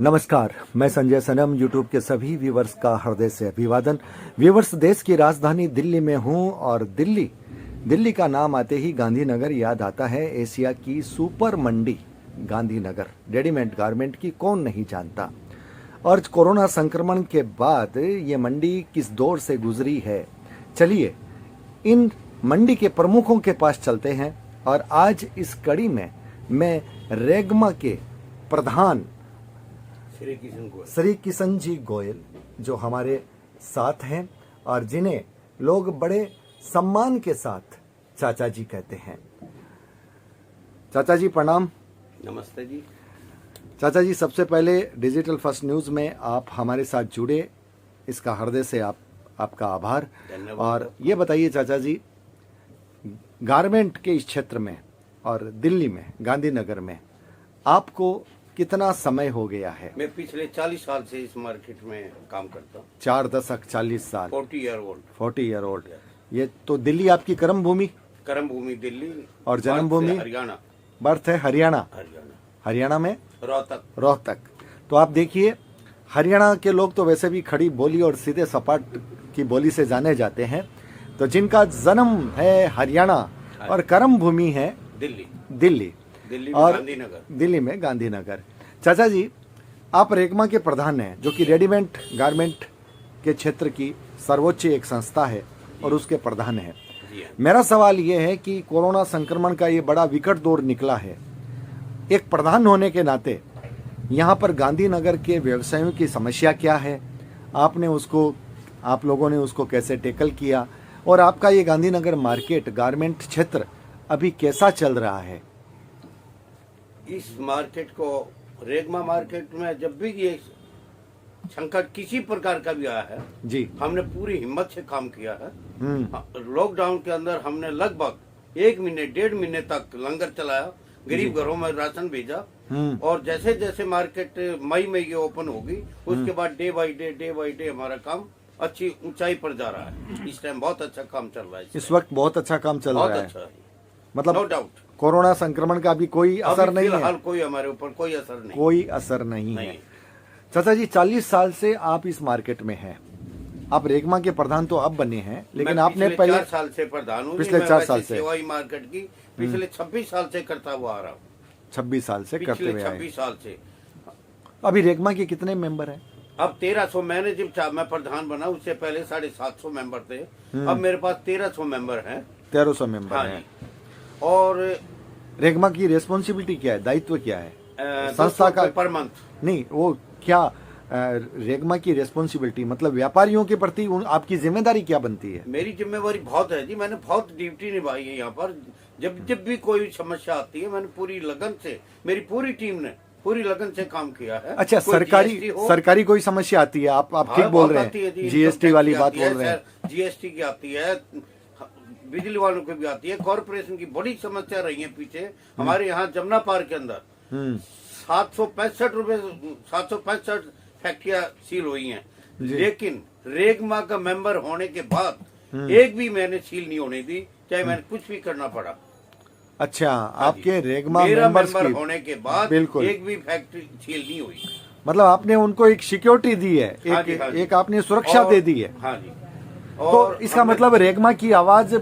नमस्कार, मैं संजय सनम यूट्यूब के सभी व्यूवर्स का हृदय से अभिवादन। व्यूवर्स, देश की राजधानी दिल्ली में हूं और दिल्ली का नाम आते ही गांधीनगर याद आता है। एशिया की सुपर मंडी गांधीनगर, रेडीमेड गारमेंट की कौन नहीं जानता। और कोरोना संक्रमण के बाद ये मंडी किस दौर से गुजरी है, चलिए इन मंडी के प्रमुखों के पास चलते हैं। और आज इस कड़ी में मैं रेगमा के प्रधान श्री किशन जी गोयल जो हमारे साथ हैं और जिन्हें लोग बड़े सम्मान के साथ चाचा जी कहते हैं। चाचा जी प्रणाम। नमस्ते जी। चाचा जी, सबसे पहले डिजिटल फर्स्ट न्यूज़ में आप हमारे साथ जुड़े, इसका हृदय से आपका आभार। और ये बताइए चाचा जी, गारमेंट के इस क्षेत्र में और दिल्ली में गांधीनगर में आपको कितना समय हो गया है? मैं पिछले 40 साल से इस मार्केट में काम करता हूँ। 4 दशक 40 साल। 40 ईयर ओल्ड। ये तो दिल्ली आपकी कर्म भूमि दिल्ली और जन्मभूमि हरियाणा। बर्थ है हरियाणा में रोहतक। तो आप देखिए, हरियाणा के लोग तो वैसे भी खड़ी बोली और सीधे सपाट की बोली से जाने जाते हैं। तो जिनका जन्म है हरियाणा और कर्म भूमि है दिल्ली और दिल्ली में गांधीनगर। चाचा जी, आप रेगमा के प्रधान हैं, जो कि रेडीमेड गारमेंट के क्षेत्र की सर्वोच्च एक संस्था है और उसके प्रधान हैं। मेरा सवाल ये है कि कोरोना संक्रमण का ये बड़ा विकट दौर निकला है, एक प्रधान होने के नाते यहाँ पर गांधीनगर के व्यवसायों की समस्या क्या है, आप लोगों ने उसको कैसे टैकल किया, और आपका ये गांधीनगर मार्केट गारमेंट क्षेत्र अभी कैसा चल रहा है? इस मार्केट को, रेगमा मार्केट में जब भी ये संकट किसी प्रकार का भी आया है जी, हमने पूरी हिम्मत से काम किया है। लॉकडाउन के अंदर हमने लगभग 1 महीने 1.5 महीने तक लंगर चलाया, गरीब घरों में राशन भेजा। और जैसे जैसे मार्केट मई में ये ओपन होगी, उसके बाद डे बाई डे हमारा काम अच्छी ऊंचाई पर जा रहा है। इस टाइम बहुत अच्छा काम चल रहा है। इस वक्त बहुत अच्छा काम चल रहा है। अच्छा है। मतलब नो डाउट कोरोना संक्रमण का भी कोई असर नहीं है। कोई हमारे ऊपर कोई असर नहीं है। चाचा जी, 40 साल से आप इस मार्केट में हैं। आप रेगमा के प्रधान तो अब बने हैं, लेकिन आपने पहले 4 साल से प्रधान हूँ। पिछले 4 साल से सेवाई मार्केट की पिछले 26 साल से करता हुआ आ रहा हूँ। 26 साल से करते हुए आए। 26 साल से। अभी रेगमा के कितने मेंबर हैं? अब 1300। मैंने जब मैं प्रधान बना उससे पहले 750 मेंबर थे। अब मेरे पास 1300 मेंबर हैं। 1300 मेंबर हैं। और रेगमा की रेस्पॉन्सिबिलिटी क्या है, दायित्व क्या है संस्था का? पर मंथ नहीं, वो क्या रेगमा की रेस्पॉन्सिबिलिटी मतलब व्यापारियों के प्रति आपकी जिम्मेदारी क्या बनती है? मेरी जिम्मेवारी बहुत है जी। मैंने बहुत ड्यूटी निभाई है यहाँ पर। जब भी कोई समस्या आती है, मैंने पूरी लगन से, मेरी पूरी टीम ने पूरी लगन से काम किया है। अच्छा, सरकारी कोई समस्या आती है, आप ठीक बोल रहे हैं, जीएसटी वाली बात बोल रहे हैं। जीएसटी की आती है, बिजली वालों को भी आती है, कॉर्पोरेशन की बड़ी समस्या रही है पीछे। हमारे यहाँ जमुना पार्क के अंदर 765 फैक्ट्रियां सील हुई हैं, लेकिन रेगमा का मेंबर होने के बाद एक भी मैंने सील नहीं होने दी, चाहे मैंने कुछ भी करना पड़ा। अच्छा, आपके रेगमा मेंबर होने के बाद बिल्कुल एक भी फैक्ट्री सील नहीं हुई। मतलब आपने उनको एक सिक्योरिटी दी है, एक आपने सुरक्षा दे दी है। हाँ जी। तो इसका मतलब रेगमा की आवाज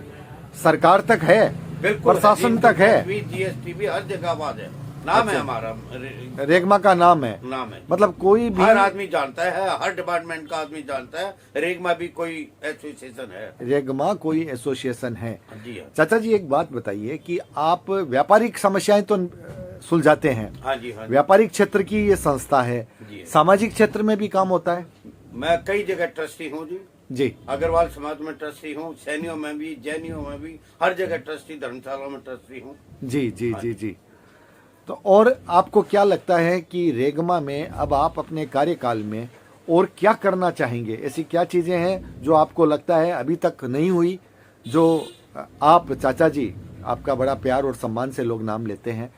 सरकार तक है, प्रशासन तक है। जीएसटी भी हर जगह आवाज है। नाम है हमारा, रेगमा का नाम है। मतलब कोई भी हर आदमी जानता है, हर डिपार्टमेंट का आदमी जानता है रेगमा भी कोई एसोसिएशन है। रेगमा कोई एसोसिएशन है जी। चाचा जी, एक बात बताइए कि आप व्यापारिक समस्याएं तो सुलझाते हैं। हाँ जी, हाँ जी। व्यापारिक क्षेत्र की ये संस्था है, सामाजिक क्षेत्र में भी काम होता है। मैं कई जगह ट्रस्टी हूँ जी। अग्रवाल समाज में ट्रस्टी हूँ, सैनियों में भी, जैनियों में भी, हर जगह ट्रस्टी, धर्मशाला में ट्रस्टी हूँ। जी। तो और आपको क्या लगता है कि रेगमा में अब आप अपने कार्यकाल में और क्या करना चाहेंगे? ऐसी क्या चीजें हैं जो आपको लगता है अभी तक नहीं हुई, जो आप चाचा जी, आपका बड़ा प्यार और सम्मान से लोग नाम लेते हैं,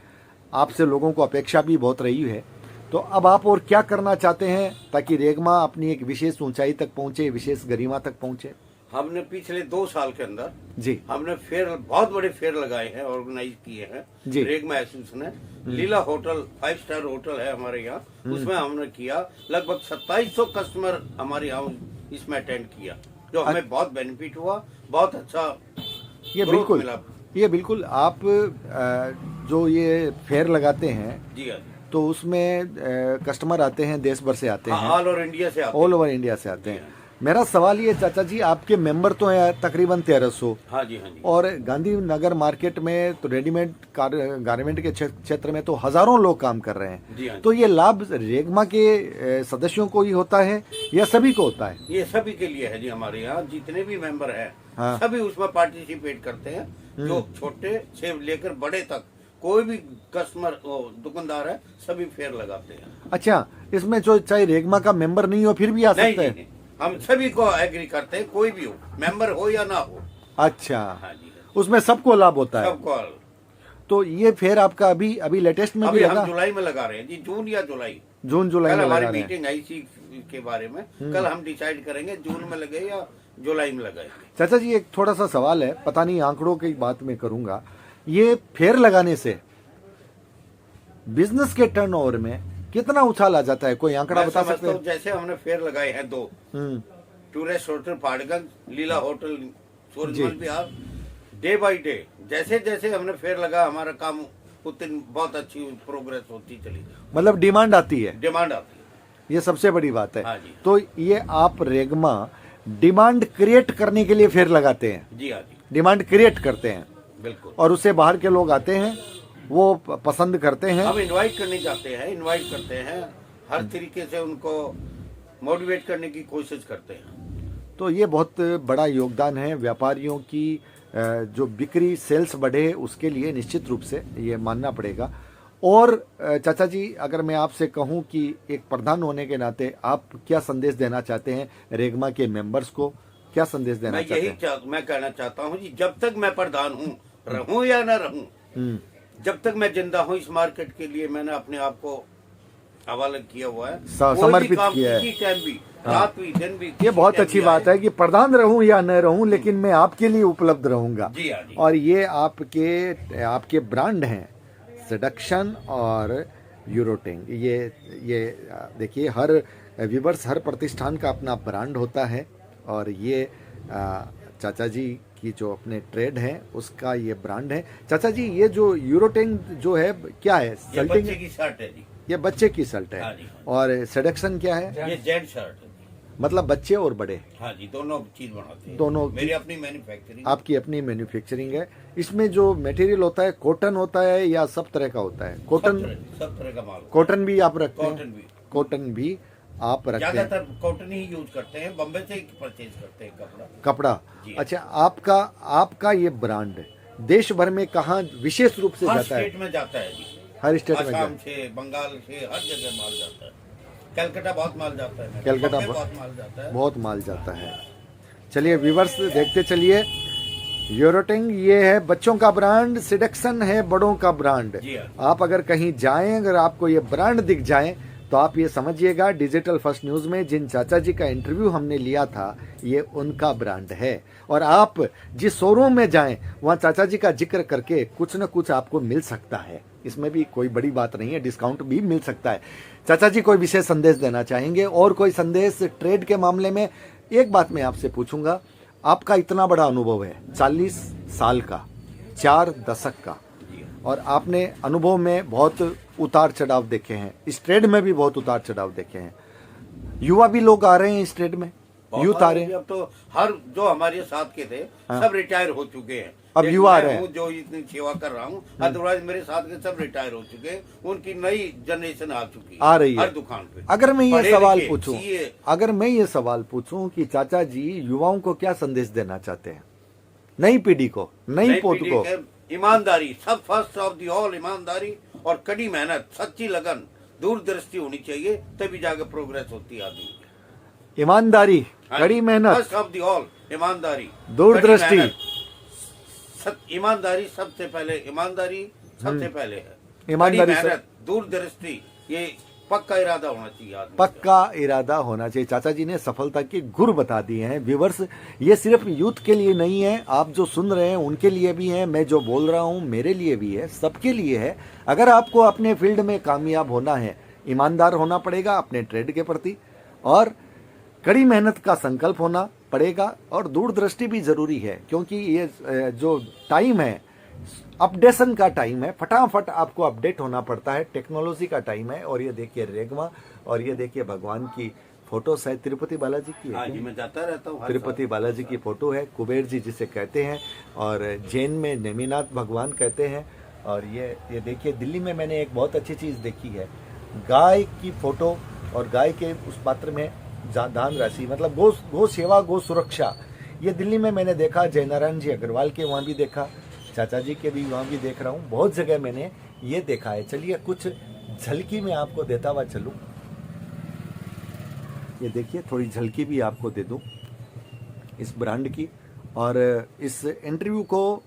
आपसे लोगों को अपेक्षा भी बहुत रही है, तो अब आप और क्या करना चाहते हैं ताकि रेगमा अपनी एक विशेष ऊंचाई तक पहुंचे, विशेष गरिमा तक पहुंचे? हमने पिछले 2 साल के अंदर जी हमने फेयर, बहुत बड़े फेयर लगाए हैं, ऑर्गेनाइज किए हैं जी। रेगमा एसोसिएशन ने। लीला होटल 5 स्टार होटल है हमारे यहाँ, उसमें हमने किया लगभग 2700 कस्टमर हमारे यहाँ इसमें अटेंड किया, जो हमें बहुत बेनिफिट हुआ, बहुत अच्छा ये ग्रोथ बिल्कुल मिला। ये बिल्कुल आप जो ये फेयर लगाते हैं जी हाँ जी, तो उसमें कस्टमर आते हैं, देश भर से आते हैं, ऑल ओवर इंडिया से आते ऑल हैं। ओवर इंडिया से आते हैं। मेरा सवाल ये चाचा जी, आपके मेंबर तो हैं तकरीबन 1300, हाँ जी हाँ जी, और गांधीनगर मार्केट में तो रेडीमेड गारमेंट के क्षेत्र में तो हजारों लोग काम कर रहे जी हैं। हाँ। तो ये लाभ रेगमा के सदस्यों को ही होता है या सभी को होता है? ये सभी के लिए है जी, हमारे यहाँ जितने भी मेंबर हैं हाँ। सभी उसमें पार्टिसिपेट करते हैं, जो छोटे से लेकर बड़े तक कोई भी कस्टमर दुकानदार है सभी फेयर लगाते हैं। अच्छा, इसमें जो चाहे रेगमा का मेंबर नहीं हो फिर भी आ नहीं, सकता है? नहीं, हम सभी को एग्री करते हैं, कोई भी हो, मेंबर हो या ना हो। अच्छा, हाँ जी, उसमें सबको लाभ होता है। सबको। तो ये फेयर आपका अभी लेटेस्ट में भी अभी हम लगा? जुलाई में लगा रहे हैं जी, जून या जुलाई। जून जुलाई कल में हमारी लगा रहे हैं। मीटिंग आई इसी के बारे में, कल हम डिसाइड करेंगे जून में लगे या जुलाई में लगाएंगे। चाचा जी, एक थोड़ा सा सवाल है, पता नहीं आंकड़ों की बात मैं करूंगा, ये फेयर लगाने से बिजनेस के टर्नओवर में कितना उछाल आ जाता है? कोई आंकड़ा बता सकते हैं? जैसे हमने फेयर लगाए हैं 2, tourist hotel Paharganj, Leela hotel Surajmal Vihar, day by day जैसे जैसे हमने फेयर लगा हमारा काम उतनी बहुत अच्छी प्रोग्रेस होती चली, मतलब डिमांड आती है, डिमांड आती है। ये सबसे बड़ी बात है। हाँ जी। तो ये आप रेगमा डिमांड क्रिएट करने के लिए फेयर लगाते हैं? जी हाँ जी, डिमांड क्रिएट करते हैं बिल्कुल। और उससे बाहर के लोग आते हैं, वो पसंद करते हैं। हम इनवाइट करने जाते हैं, इनवाइट करते हैं, हर तरीके से उनको मोटिवेट करने की कोशिश करते हैं। तो ये बहुत बड़ा योगदान है व्यापारियों की, जो बिक्री सेल्स बढ़े उसके लिए निश्चित रूप से ये मानना पड़ेगा। और चाचा जी, अगर मैं आपसे कहूं कि एक प्रधान होने के नाते आप क्या संदेश देना चाहते हैं रेगमा के मेंबर्स को, क्या संदेश देना चाहते हैं? मैं कहना चाहता हूँ जी, जब तक मैं प्रधान हूँ, रहूं या ना रहूं, जब तक मैं जिंदा हूँ इस मार्केट के लिए मैंने अपने आप को हवाला किया हुआ है, समर्पित किया है। किसी टाइम भी, रात भी दिन भी। ये बहुत अच्छी बात है कि प्रधान रहूं या न रहूं, लेकिन मैं आपके लिए उपलब्ध रहूंगा। जी हाँ जी। और ये आपके ब्रांड हैं, सेडक्शन और यूरोटिंग। ये देखिए, हर व्यूवर्स, हर प्रतिष्ठान का अपना ब्रांड होता है, और ये चाचा जी की जो अपने ट्रेड है उसका ये ब्रांड है। चाचा जी, ये जो यूरोटिंग जो है क्या है? ये बच्चे की शर्ट है जी, ये बच्चे की शर्ट है। हाँ जी। और सेडक्शन क्या है? ये जेंट शर्ट है, मतलब बच्चे और बड़े हाँ जी, दोनों चीज बनाते हैं। दोनों मेरी अपनी मैन्युफैक्चरिंग। आपकी अपनी मैन्युफैक्चरिंग है। इसमें जो मटेरियल होता है कॉटन होता है या सब तरह का होता है? कॉटन, सब तरह का माल। कॉटन भी आप रखते हैं? कॉटन भी, कॉटन भी आप रखते हैं? ज्यादातर कॉटन ही यूज करते हैं, बम्बे से ही परचेज करते हैं कपड़ा। जी। अच्छा, आपका ये ब्रांड देश भर में कहाँ विशेष रूप से हर जाता है? स्टेट में जाता है जी, हर स्टेट में आसाम जाता से, बंगाल से, हर जगह माल जाता है। कलकत्ता बहुत माल जाता है, कलकत्ता बम्बे बहुत माल जाता है। बहुत माल जाता है। चलिए व्यूवर्स, देखते चलिए। यूरोटिंग ये है बच्चों का ब्रांड, सेडक्शन है बड़ों का ब्रांड। जी हाँ। आप अगर कहीं जाएं, अगर आपको ये ब्रांड दिख जाए तो आप ये समझिएगा, डिजिटल फर्स्ट न्यूज में जिन चाचा जी का इंटरव्यू हमने लिया था ये उनका ब्रांड है। और आप जिस शोरूम में जाएं वहाँ चाचा जी का जिक्र करके कुछ न कुछ आपको मिल सकता है, इसमें भी कोई बड़ी बात नहीं है, डिस्काउंट भी मिल सकता है। चाचा जी कोई विशेष संदेश देना चाहेंगे? और कोई संदेश ट्रेड के मामले में? एक बात मैं आपसे पूछूंगा, आपका इतना बड़ा अनुभव है, 40 साल का, 4 दशक का, और आपने अनुभव में बहुत उतार चढ़ाव देखे हैं, इस ट्रेड में भी बहुत उतार चढ़ाव देखे हैं। युवा भी लोग आ रहे हैं इस ट्रेड में, यूथ आ रहे हैं। अब तो हर जो हमारे साथ के थे सब रिटायर हो चुके हैं, अब युवा आ रहे हैं। जो इतनी सेवा कर रहा हूँ, अदरवाइज मेरे साथ के सब रिटायर हो चुके हैं, उनकी नई जनरेशन आ चुकी है, आ रही है हर दुकान पे। अगर मैं ये सवाल पूछूं, कि चाचा जी युवाओं को क्या संदेश देना चाहते हैं, नई पीढ़ी को, नई पोत को? ईमानदारी, सब फर्स्ट ऑफ दी ऑल ईमानदारी और कड़ी मेहनत, सच्ची लगन, दूरदृष्टि होनी चाहिए, तभी जाकर प्रोग्रेस होती है आदमी। ईमानदारी, कड़ी मेहनत, फर्स्ट ऑफ दी ऑल ईमानदारी, दूरदृष्टि। ईमानदारी सबसे पहले, ईमानदारी सबसे पहले है। ईमानदारी, मेहनत, दूरदृष्टि, ये पक्का इरादा होना चाहिए आदमी का। पक्का इरादा होना चाहिए। चाचा जी ने सफलता के गुर बता दिए हैं। व्यूवर्स, ये सिर्फ यूथ के लिए नहीं है, आप जो सुन रहे हैं उनके लिए भी है, मैं जो बोल रहा हूँ मेरे लिए भी है, सबके लिए है। अगर आपको अपने फील्ड में कामयाब होना है, ईमानदार होना पड़ेगा अपने ट्रेड के प्रति, और कड़ी मेहनत का संकल्प होना पड़ेगा, और दूरदृष्टि भी जरूरी है, क्योंकि ये जो टाइम है अपडेशन का टाइम है, फटाफट आपको अपडेट होना पड़ता है, टेक्नोलॉजी का टाइम है। और ये देखिए रेगमा, और ये देखिए भगवान की फोटो शायद तिरुपति बालाजी की हाँ है। जी, मैं जाता रहता हूँ। तिरुपति बालाजी की फोटो है, कुबेर जी जिसे कहते हैं, और जैन में नेमिनाथ भगवान कहते हैं। और ये देखिए दिल्ली में मैंने एक बहुत अच्छी चीज़ देखी है, गाय की फोटो और गाय के उस पात्र में दान राशि, मतलब गो सेवा, गो सुरक्षा। ये दिल्ली में मैंने देखा, जयनारायण जी अग्रवाल के वहाँ भी देखा, चाचा जी के भी वहाँ भी देख रहा हूँ, बहुत जगह मैंने ये देखा है। चलिए कुछ झलकी में आपको देता हुआ चलूँ, ये देखिए थोड़ी झलकी भी आपको दे दूँ इस ब्रांड की। और इस इंटरव्यू को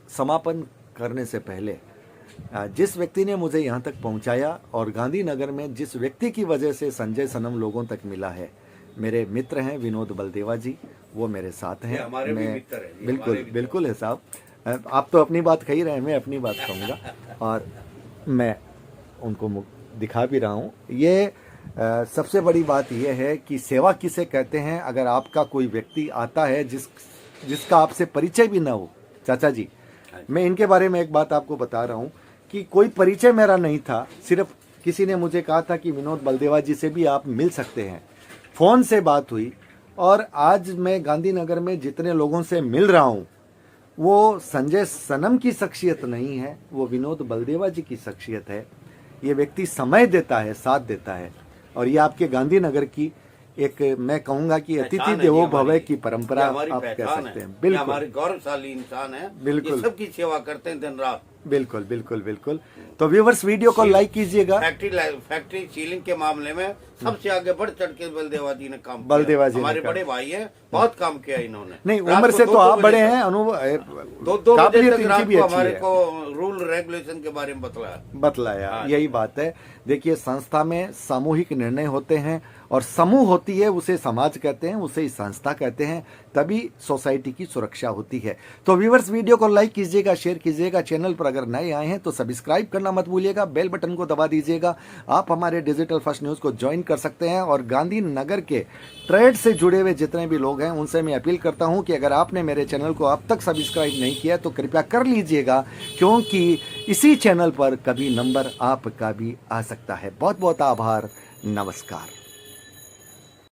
समापन करने से पहले जिस व्यक्ति ने मुझे यहाँ तक पहुँचाया, और गांधीनगर में जिस व्यक्ति की वजह से संजय सनम लोगों तक मिला है, मेरे मित्र हैं विनोद बलदेवा जी, वो मेरे साथ हैं। हमारे भी मित्र हैं। बिल्कुल बिल्कुल है साहब, आप तो अपनी बात कही रहे हैं, मैं अपनी बात कहूँगा, और मैं उनको दिखा भी रहा हूँ। ये सबसे बड़ी बात यह है कि सेवा किसे कहते हैं। अगर आपका कोई व्यक्ति आता है जिसका आपसे परिचय भी ना हो, चाचा जी, मैं इनके बारे में एक बात आपको बता रहा हूँ कि कोई परिचय मेरा नहीं था, सिर्फ किसी ने मुझे कहा था कि विनोद बलदेवा जी से भी आप मिल सकते हैं, फ़ोन से बात हुई, और आज मैं गांधीनगर में जितने लोगों से मिल रहा हूँ वो संजय सनम की शख्सियत नहीं है, वो विनोद बलदेवा जी की शख्सियत है। ये व्यक्ति समय देता है, साथ देता है, और ये आपके गांधीनगर की एक, मैं कहूँगा कि अतिथि देवो भव की परंपरा आप कह सकते हैं। बिल्कुल, हमारे गौरवशाली इंसान है, बिल्कुल, सबकी सेवा करते हैं दिन रात। बिल्कुल बिल्कुल बिल्कुल। तो व्यूवर्स, वीडियो को लाइक कीजिएगा। फैक्ट्री सीलिंग के मामले में सबसे आगे बढ़ चढ़ के बलदेवा जी ने काम किया। बलदेवा जी हमारे बड़े भाई हैं, बहुत काम किया इन्होंने। नहीं, उम्र से तो आप बड़े हैं, अनुभव दो बजे तक रात को हमारे को रूल रेगुलेशन के बारे में बतलाया। यही बात है। देखिए, संस्था में सामूहिक निर्णय होते हैं, और समूह होती है, उसे समाज कहते हैं, उसे ही संस्था कहते हैं, तभी सोसाइटी की सुरक्षा होती है। तो व्यूवर्स, वीडियो को लाइक कीजिएगा, शेयर कीजिएगा, चैनल पर अगर नए आए हैं तो सब्सक्राइब करना मत भूलिएगा, बेल बटन को दबा दीजिएगा। आप हमारे डिजिटल फर्स्ट न्यूज़ को ज्वाइन कर सकते हैं, और गांधीनगर के ट्रेड से जुड़े हुए जितने भी लोग हैं उनसे मैं अपील करता हूं कि अगर आपने मेरे चैनल को अब तक सब्सक्राइब नहीं किया तो कृपया कर लीजिएगा, क्योंकि इसी चैनल पर कभी नंबर आपका भी आ सकता है। बहुत बहुत आभार, नमस्कार।